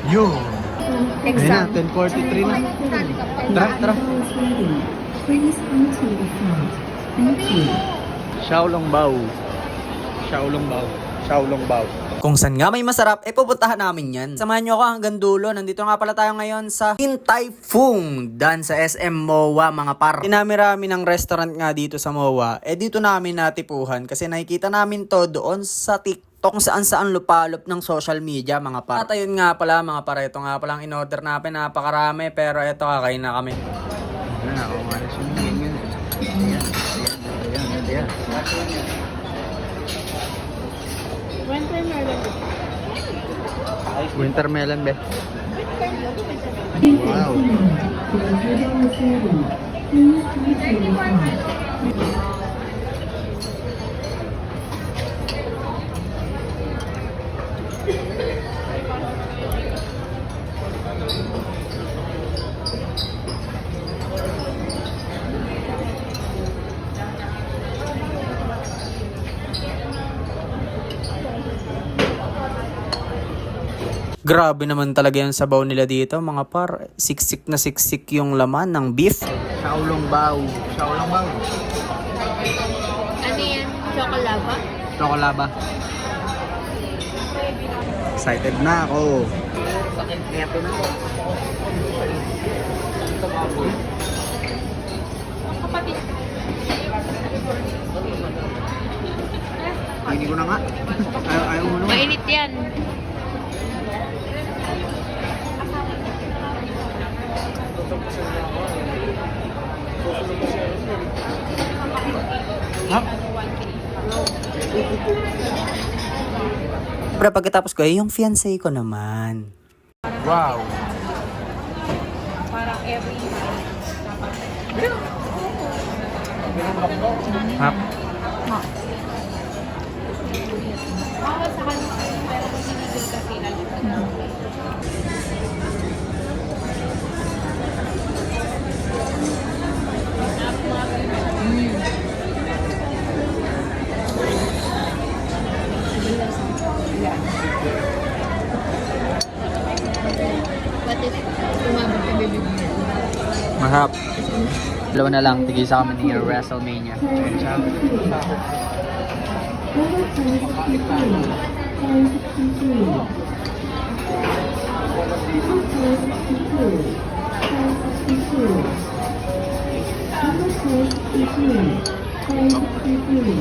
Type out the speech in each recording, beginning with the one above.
Yun. Ayun na, Exam. 10:43 na. Tara, tara. Please enter the front. Thank you. Xiaolongbao. Xiaolongbao. Xiaolongbao. Kung saan nga may masarap, pupuntahan namin yan. Samahan nyo ako hanggang dulo. Nandito nga pala tayo ngayon sa Din Tai Fung, dan sa SM MOA, mga par. Tinami-rami ng restaurant nga dito sa MOA. Dito namin natipuhan kasi nakikita namin to doon sa TikTok kung saan lupalop ng social media, mga par. At ayun nga pala, mga par, ito nga palang in-order namin, napakarami, pero ito kakain na kami. Ayan na, kung ano siya ngayon. Ayan. Winter melon, be. Wow. Please enter the front. Grabe naman talaga yung sabaw nila dito, mga par. Siksik na siksik yung laman ng beef. Xiaolongbao. Xiaolongbao. Ano yan? Chocolaba? Chocolaba. Excited na ako. Hindi ko na nga. Ayaw mo naman. Mainit yan. Ha? Pero pagkatapos ko, yung fiancé ko naman. Wow. Parang every Ha? bawal sa kanila pero kung hindi ko kasi What if tumabot ka bibig mo? Masarap. Dalawa na lang. Tigisa kami ni WrestleMania. Ayun siya.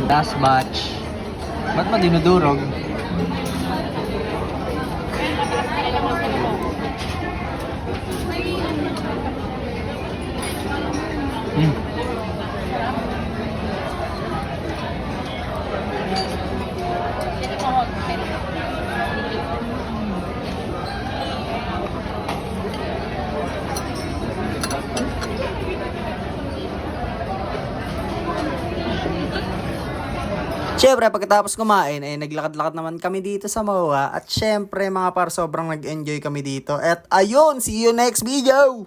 Last batch. Ba't ba dinudurog? Siyempre, pagkatapos kumain, naglakad-lakad naman kami dito sa MOA. At syempre, mga par, sobrang nag-enjoy kami dito. At ayun, see you next video!